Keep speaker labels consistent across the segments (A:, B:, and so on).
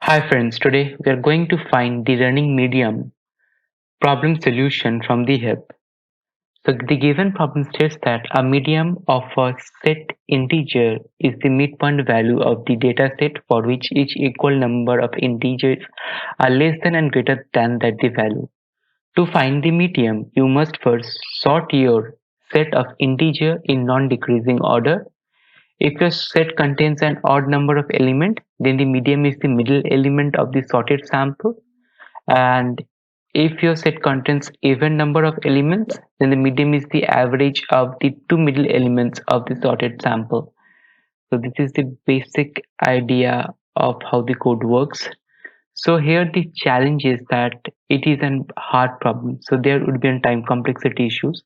A: Hi friends, today we are going to find the running medium problem solution from the hip. So the given problem states that a medium of a set integer is the midpoint value of the data set for which each equal number of integers are less than and greater than that the value. To find the medium, you must first sort your set of integer in non-decreasing order. If your set contains an odd number of elements, then the medium is the middle element of the sorted sample. And if your set contains even number of elements, then the medium is the average of the two middle elements of the sorted sample. So this is the basic idea of how the code works. So here the challenge is that it is a hard problem. So there would be a time complexity issues.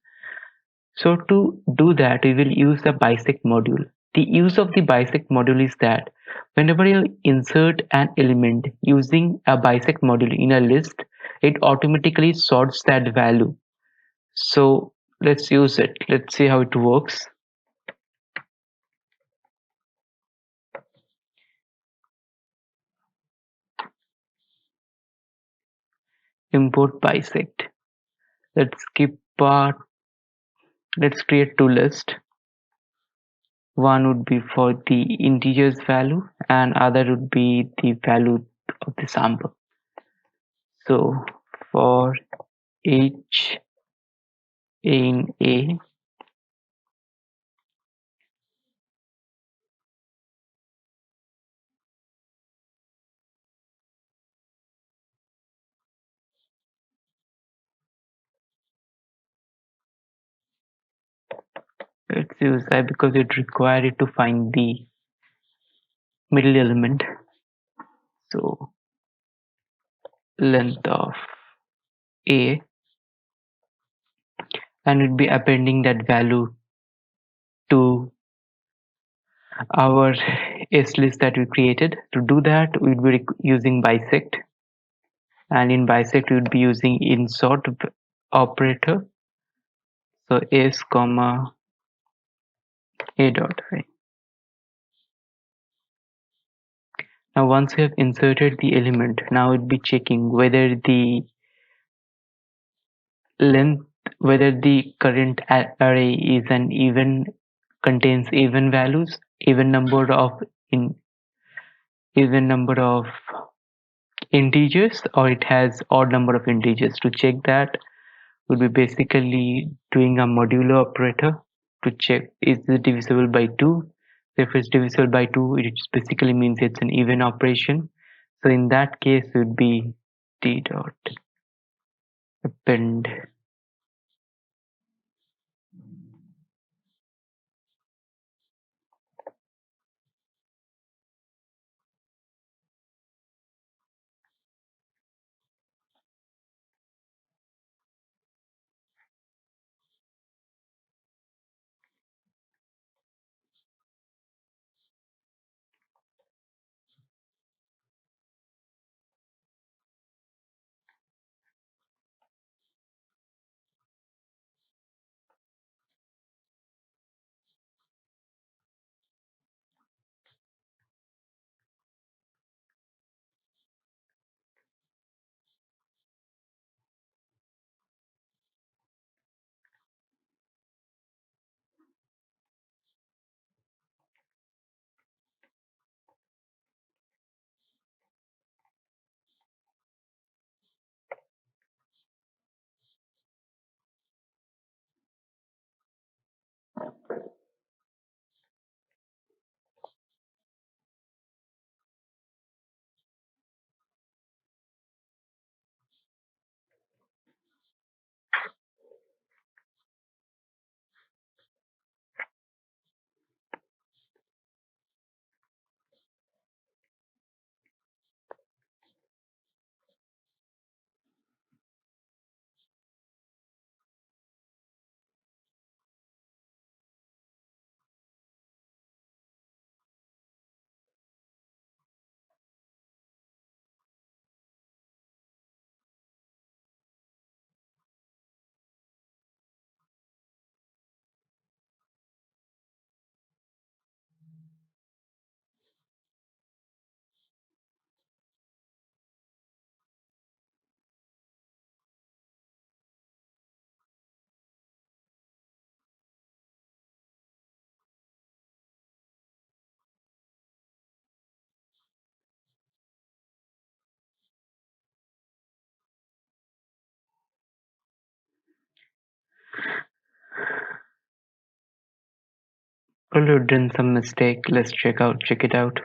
A: So to do that, we will use the bisect module. The use of the bisect module is that whenever you insert an element using a bisect module in a list, it automatically sorts that value. So let's use it. Let's see how it works. Import bisect. Let's skip part. Let's create two lists. One would be for the integers value and other would be the value of the sample. So for each in A, let's use I because it required it to find the middle element. So length of A, and we'd be appending that value to our S list that we created. To do that, we'd be using bisect, and in bisect we'd be using insert operator. So S comma A dot I. Now once we have inserted the element, now we'd be checking whether the length whether the current array is an even contains even values, even number of in even number of integers, or it has odd number of integers. To check that, we'll be basically doing a modulo operator to check is it divisible by 2. If it's divisible by 2, it basically means it's an even operation. So in that case, it would be d dot append Probably have done some mistake. Let's check it out.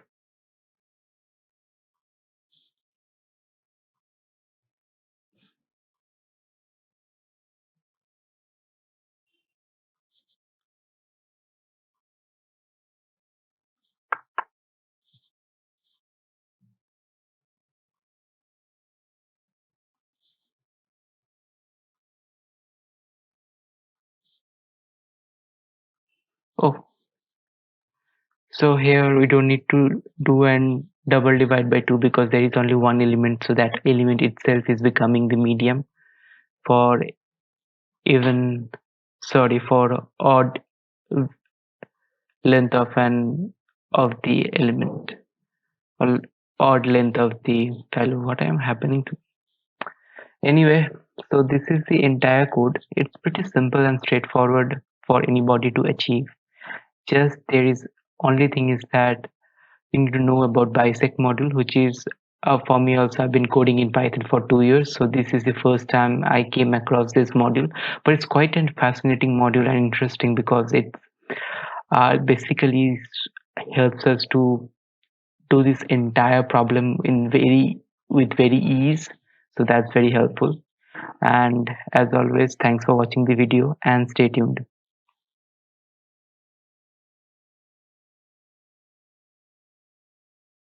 A: Oh, so here we don't need to do an double divide by 2 because there is only one element, so that element itself is becoming the medium for even, sorry, for odd length of the element, or odd length of the value. What I am happening to? Anyway, so this is the entire code. It's pretty simple and straightforward for anybody to achieve. Just there is only thing is that you need to know about bisect module, which is for me also. I've been coding in Python for 2 years, so this is the first time I came across this module. But it's quite a fascinating module and interesting because it basically helps us to do this entire problem in with very ease. So that's very helpful. And as always, thanks for watching the video and stay tuned.